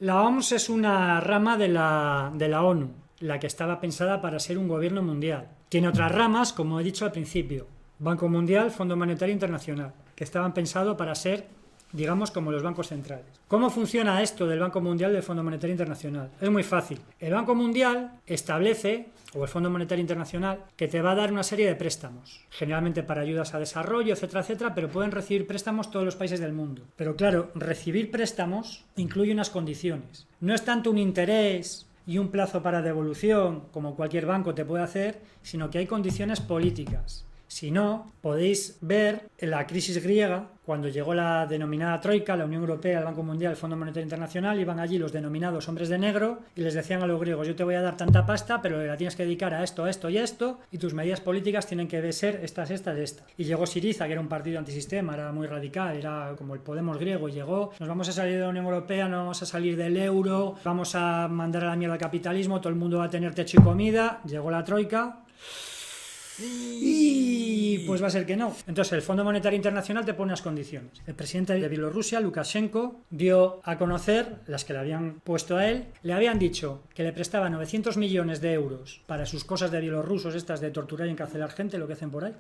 La OMS es una rama de la ONU, la que estaba pensada para ser un gobierno mundial. Tiene otras ramas, como he dicho al principio, Banco Mundial, Fondo Monetario Internacional, que estaban pensados para ser, digamos, como los bancos centrales. ¿Cómo funciona esto del Banco Mundial y del Fondo Monetario Internacional? Es muy fácil. El Banco Mundial establece, o el Fondo Monetario Internacional, que te va a dar una serie de préstamos, generalmente para ayudas a desarrollo, etcétera, etcétera, pero pueden recibir préstamos todos los países del mundo. Pero claro, recibir préstamos incluye unas condiciones. No es tanto un interés y un plazo para devolución, como cualquier banco te puede hacer, sino que hay condiciones políticas. Si no, podéis ver en la crisis griega, cuando llegó la denominada Troika, la Unión Europea, el Banco Mundial, el Fondo Monetario Internacional, iban allí los denominados hombres de negro y les decían a los griegos: yo te voy a dar tanta pasta, pero la tienes que dedicar a esto, a esto y a esto, y tus medidas políticas tienen que ser estas. Y llegó Syriza, que era un partido antisistema, era muy radical, era como el Podemos griego, y llegó: nos vamos a salir de la Unión Europea, no vamos a salir del euro, vamos a mandar a la mierda al capitalismo, todo el mundo va a tener techo y comida. Llegó la Troika y pues va a ser que no. Entonces el Fondo Monetario Internacional te pone unas condiciones. El presidente de Bielorrusia, Lukashenko, dio a conocer, las que le habían puesto a él, le habían dicho que le prestaba 900 millones de euros para sus cosas de bielorrusos, estas de torturar y encarcelar gente, lo que hacen por ahí,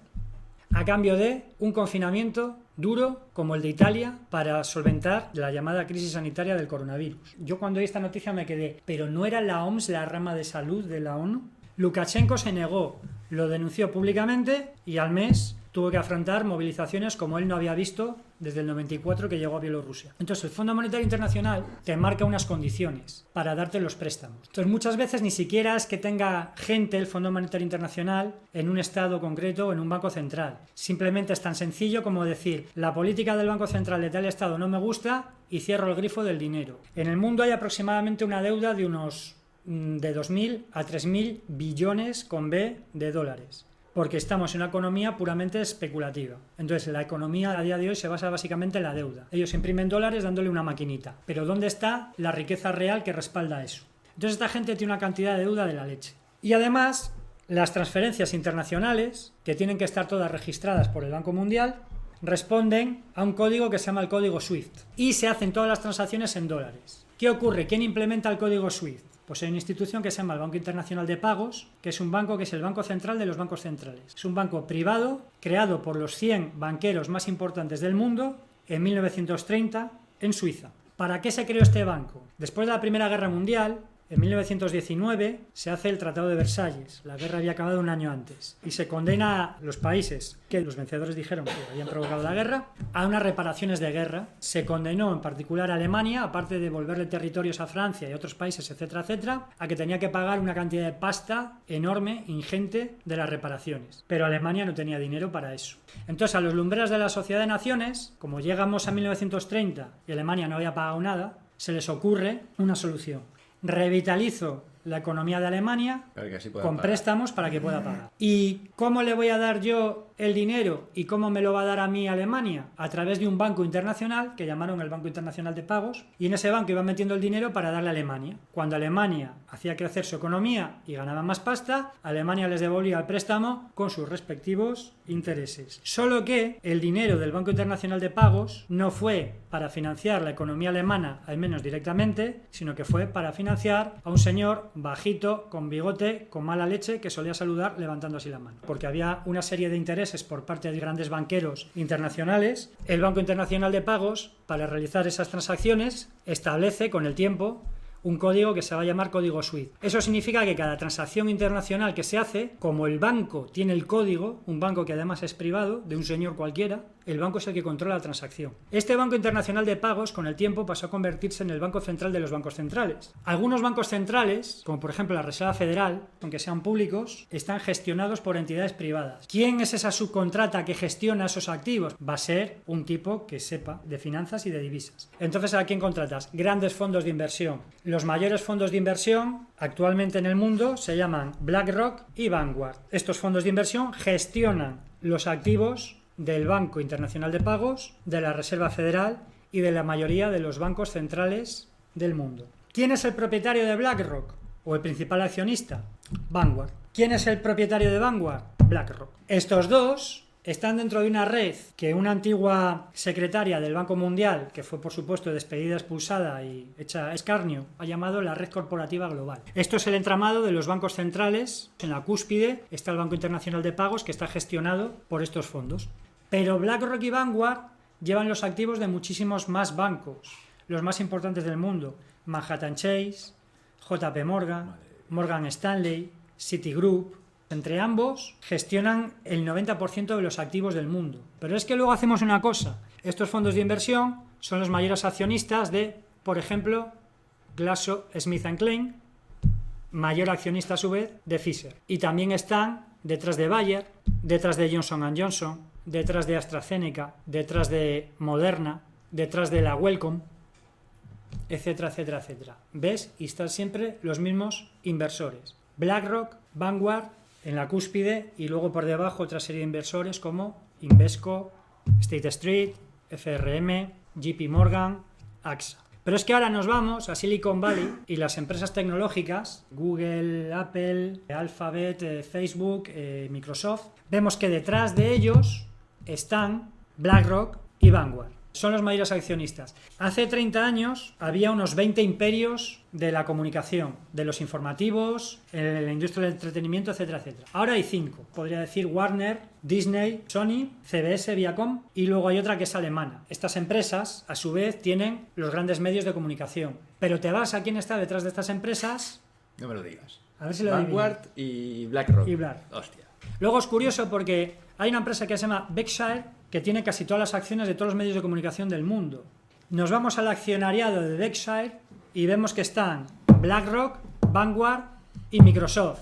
a cambio de un confinamiento duro como el de Italia para solventar la llamada crisis sanitaria del coronavirus. Yo cuando oí esta noticia me quedé, ¿pero no era la OMS la rama de salud de la ONU? Lukashenko se negó, lo denunció públicamente y al mes tuvo que afrontar movilizaciones como él no había visto desde el 94 que llegó a Bielorrusia. Entonces el Fondo Monetario Internacional te marca unas condiciones para darte los préstamos. Entonces muchas veces ni siquiera es que tenga gente el Fondo Monetario Internacional en un estado concreto o en un banco central. Simplemente es tan sencillo como decir: la política del Banco Central de tal estado no me gusta y cierro el grifo del dinero. En el mundo hay aproximadamente una deuda de unos de 2.000 a 3.000 billones con B de dólares, porque estamos en una economía puramente especulativa. Entonces la economía a día de hoy se basa básicamente en la deuda. Ellos imprimen dólares dándole una maquinita, pero ¿dónde está la riqueza real que respalda eso? Entonces esta gente tiene una cantidad de deuda de la leche. Y además las transferencias internacionales, que tienen que estar todas registradas por el Banco Mundial, responden a un código que se llama el código SWIFT y se hacen todas las transacciones en dólares. ¿Qué ocurre? ¿Quién implementa el código SWIFT? Pues hay una institución que se llama el Banco Internacional de Pagos, que es un banco que es el banco central de los bancos centrales. Es un banco privado creado por los 100 banqueros más importantes del mundo en 1930 en Suiza. ¿Para qué se creó este banco? Después de la Primera Guerra Mundial, en 1919 se hace el Tratado de Versalles. La guerra había acabado un año antes y se condena a los países que los vencedores dijeron que habían provocado la guerra a unas reparaciones de guerra. Se condenó en particular a Alemania, aparte de devolverle territorios a Francia y a otros países, etcétera, etcétera, a que tenía que pagar una cantidad de pasta enorme, ingente, de las reparaciones. Pero Alemania no tenía dinero para eso. Entonces, a los lumbreras de la Sociedad de Naciones, como llegamos a 1930 y Alemania no había pagado nada, se les ocurre una solución: revitalizo la economía de Alemania con préstamos para que pueda pagar. ¿Y cómo le voy a dar yo el dinero y cómo me lo va a dar a mí Alemania? A través de un banco internacional que llamaron el Banco Internacional de Pagos, y en ese banco iban metiendo el dinero para darle a Alemania. Cuando Alemania hacía crecer su economía y ganaba más pasta, Alemania les devolvía el préstamo con sus respectivos intereses. Solo que el dinero del Banco Internacional de Pagos no fue para financiar la economía alemana, al menos directamente, sino que fue para financiar a un señor bajito, con bigote, con mala leche, que solía saludar levantando así la mano, porque había una serie de intereses por parte de grandes banqueros internacionales. El Banco Internacional de Pagos, para realizar esas transacciones, establece con el tiempo un código que se va a llamar código SWIFT. Eso significa que cada transacción internacional que se hace, como el banco tiene el código, un banco que además es privado, de un señor cualquiera, el banco es el que controla la transacción. Este Banco Internacional de Pagos, con el tiempo, pasó a convertirse en el banco central de los bancos centrales. Algunos bancos centrales, como por ejemplo la Reserva Federal, aunque sean públicos, están gestionados por entidades privadas. ¿Quién es esa subcontrata que gestiona esos activos? Va a ser un tipo que sepa de finanzas y de divisas. Entonces, ¿a quién contratas? Grandes fondos de inversión. Los mayores fondos de inversión actualmente en el mundo se llaman BlackRock y Vanguard. Estos fondos de inversión gestionan los activos del Banco Internacional de Pagos, de la Reserva Federal y de la mayoría de los bancos centrales del mundo. ¿Quién es el propietario de BlackRock? ¿O el principal accionista? Vanguard. ¿Quién es el propietario de Vanguard? BlackRock. Estos dos están dentro de una red que una antigua secretaria del Banco Mundial, que fue por supuesto despedida, expulsada y hecha escarnio, ha llamado la red corporativa global. Esto es el entramado de los bancos centrales. En la cúspide está el Banco Internacional de Pagos, que está gestionado por estos fondos. Pero BlackRock y Vanguard llevan los activos de muchísimos más bancos, los más importantes del mundo: Manhattan Chase, JP Morgan, Morgan Stanley, Citigroup. Entre ambos gestionan el 90% de los activos del mundo. Pero es que luego hacemos una cosa: estos fondos de inversión son los mayores accionistas de, por ejemplo, GlaxoSmithKline, mayor accionista a su vez de Pfizer. Y también están detrás de Bayer, detrás de Johnson & Johnson, detrás de AstraZeneca, detrás de Moderna, detrás de la Wellcome, etcétera, etcétera, etcétera. ¿Ves? Y están siempre los mismos inversores: BlackRock, Vanguard en la cúspide, y luego por debajo otra serie de inversores como Invesco, State Street, FRM, JP Morgan, AXA. Pero es que ahora nos vamos a Silicon Valley y las empresas tecnológicas, Google, Apple, Alphabet, Facebook, Microsoft, vemos que detrás de ellos están BlackRock y Vanguard. Son los mayores accionistas. Hace 30 años había unos 20 imperios de la comunicación, de los informativos, en la industria del entretenimiento, etcétera, etcétera. Ahora hay 5. Podría decir Warner, Disney, Sony, CBS, Viacom, y luego hay otra que es alemana. Estas empresas, a su vez, tienen los grandes medios de comunicación. Pero te vas a quién está detrás de estas empresas. No me lo digas. A ver si lo Vanguard adivinas. y BlackRock. Y Black. Hostia. Luego es curioso porque hay una empresa que se llama Berkshire, que tiene casi todas las acciones de todos los medios de comunicación del mundo. Nos vamos al accionariado de Berkshire y vemos que están BlackRock, Vanguard y Microsoft.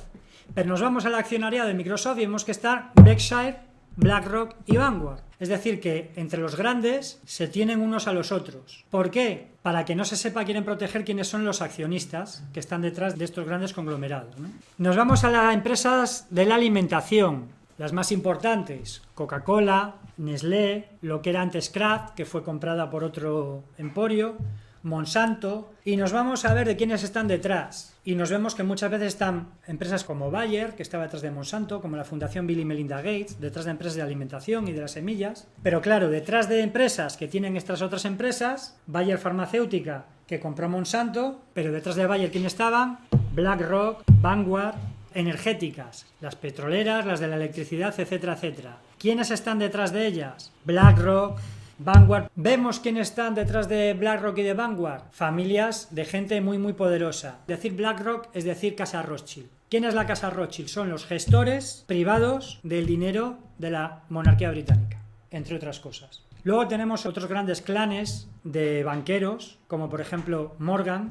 Pero nos vamos al accionariado de Microsoft y vemos que están Berkshire, BlackRock y Vanguard. Es decir, que entre los grandes se tienen unos a los otros. ¿Por qué? Para que no se sepa, quieren proteger quiénes son los accionistas que están detrás de estos grandes conglomerados, ¿no? Nos vamos a las empresas de la alimentación. Las más importantes: Coca-Cola, Nestlé, lo que era antes Kraft, que fue comprada por otro emporio, Monsanto, y nos vamos a ver de quiénes están detrás. Y nos vemos que muchas veces están empresas como Bayer, que estaba detrás de Monsanto, como la Fundación Bill y Melinda Gates, detrás de empresas de alimentación y de las semillas. Pero claro, detrás de empresas que tienen estas otras empresas, Bayer Farmacéutica, que compró Monsanto, pero detrás de Bayer, ¿quién estaban? BlackRock, Vanguard. Energéticas, las petroleras, las de la electricidad, etcétera, etcétera. ¿Quiénes están detrás de ellas? BlackRock, Vanguard. Vemos quiénes están detrás de BlackRock y de Vanguard. Familias de gente muy muy poderosa. Decir BlackRock es decir Casa Rothschild. ¿Quién es la Casa Rothschild? Son los gestores privados del dinero de la monarquía británica, entre otras cosas. Luego tenemos otros grandes clanes de banqueros, como por ejemplo Morgan,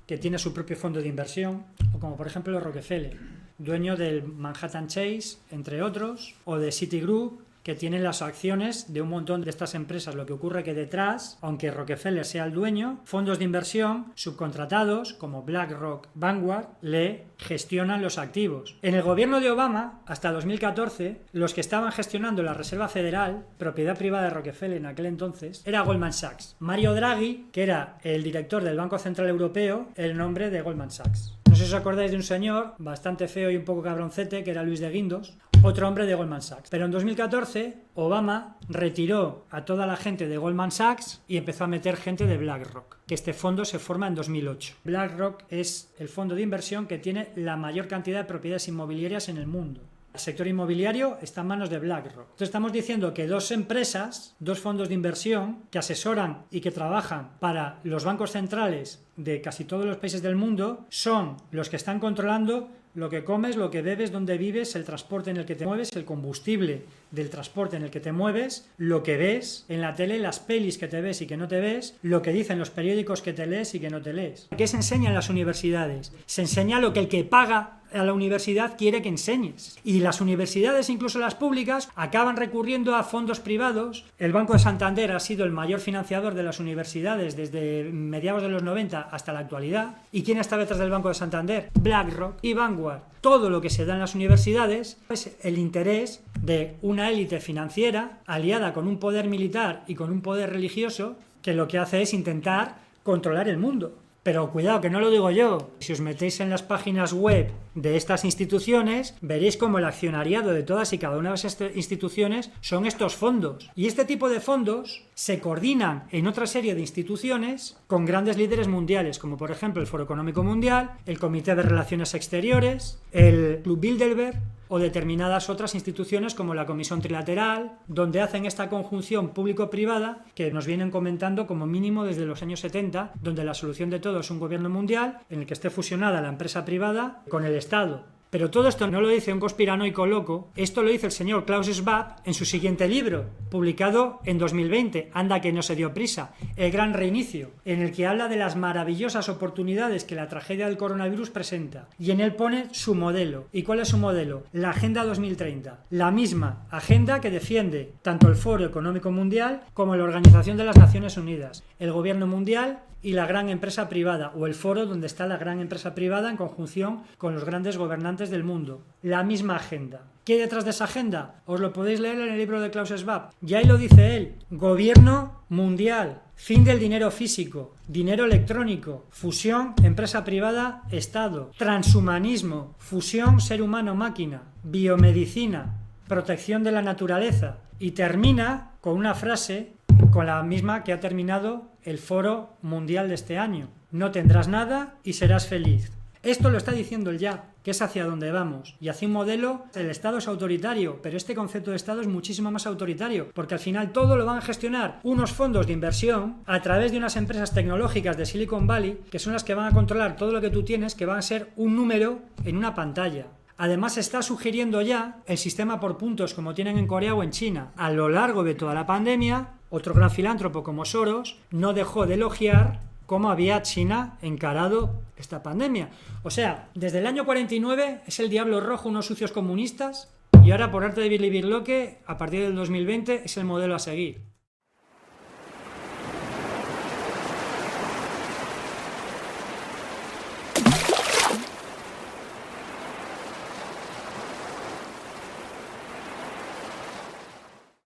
que tiene su propio fondo de inversión, o como por ejemplo Rockefeller, dueño del Manhattan Chase, entre otros, o de Citigroup, que tienen las acciones de un montón de estas empresas. Lo que ocurre que detrás, aunque Rockefeller sea el dueño, fondos de inversión subcontratados como BlackRock, Vanguard, le gestionan los activos. En el gobierno de Obama, hasta 2014, los que estaban gestionando la Reserva Federal, propiedad privada de Rockefeller en aquel entonces, era Goldman Sachs. Mario Draghi, que era el director del Banco Central Europeo, el nombre de Goldman Sachs. No sé si os acordáis de un señor bastante feo y un poco cabroncete, que era Luis de Guindos, otro hombre de Goldman Sachs. Pero en 2014, Obama retiró a toda la gente de Goldman Sachs y empezó a meter gente de BlackRock, que este fondo se forma en 2008. BlackRock es el fondo de inversión que tiene la mayor cantidad de propiedades inmobiliarias en el mundo. El sector inmobiliario está en manos de BlackRock. Entonces estamos diciendo que dos empresas, dos fondos de inversión que asesoran y que trabajan para los bancos centrales de casi todos los países del mundo, son los que están controlando lo que comes, lo que bebes, dónde vives, el transporte en el que te mueves, el combustible del transporte en el que te mueves, lo que ves en la tele, las pelis que te ves y que no te ves, lo que dicen los periódicos que te lees y que no te lees. ¿Qué se enseña en las universidades? Se enseña lo que el que paga a la universidad quiere que enseñes. Y las universidades, incluso las públicas, acaban recurriendo a fondos privados. El Banco de Santander ha sido el mayor financiador de las universidades desde mediados de los 90 hasta la actualidad. ¿Y quién está detrás del Banco de Santander? BlackRock y Vanguard. Todo lo que se da en las universidades es el interés de una élite financiera aliada con un poder militar y con un poder religioso que lo que hace es intentar controlar el mundo. Pero cuidado, que no lo digo yo. Si os metéis en las páginas web de estas instituciones, veréis como el accionariado de todas y cada una de esas instituciones son estos fondos. Y este tipo de fondos se coordinan en otra serie de instituciones con grandes líderes mundiales, como por ejemplo el Foro Económico Mundial, el Comité de Relaciones Exteriores, el Club Bilderberg o determinadas otras instituciones como la Comisión Trilateral, donde hacen esta conjunción público-privada que nos vienen comentando como mínimo desde los años 70, donde la solución de todo es un gobierno mundial en el que esté fusionada la empresa privada con el Estado. Pero todo esto no lo dice un conspiranoico loco, esto lo dice el señor Klaus Schwab en su siguiente libro, publicado en 2020, anda que no se dio prisa, El Gran Reinicio, en el que habla de las maravillosas oportunidades que la tragedia del coronavirus presenta. Y en él pone su modelo. ¿Y cuál es su modelo? La Agenda 2030. La misma agenda que defiende tanto el Foro Económico Mundial como la Organización de las Naciones Unidas, el Gobierno Mundial y la gran empresa privada, o el foro donde está la gran empresa privada en conjunción con los grandes gobernantes del mundo. La misma agenda. ¿Qué hay detrás de esa agenda? Os lo podéis leer en el libro de Klaus Schwab. Y ahí lo dice él. Gobierno mundial. Fin del dinero físico. Dinero electrónico. Fusión empresa privada, Estado. Transhumanismo. Fusión ser humano-máquina. Biomedicina. Protección de la naturaleza. Y termina con una frase con la misma que ha terminado el Foro Mundial de este año. No tendrás nada y serás feliz. Esto lo está diciendo él ya, que es hacia donde vamos. Y hacia un modelo, el Estado es autoritario, pero este concepto de Estado es muchísimo más autoritario, porque al final todo lo van a gestionar unos fondos de inversión a través de unas empresas tecnológicas de Silicon Valley, que son las que van a controlar todo lo que tú tienes, que van a ser un número en una pantalla. Además, se está sugiriendo ya el sistema por puntos como tienen en Corea o en China. A lo largo de toda la pandemia, otro gran filántropo como Soros no dejó de elogiar cómo había China encarado esta pandemia. O sea, desde el año 49 es el diablo rojo, unos sucios comunistas, y ahora por arte de Billy Birloque, a partir del 2020 es el modelo a seguir.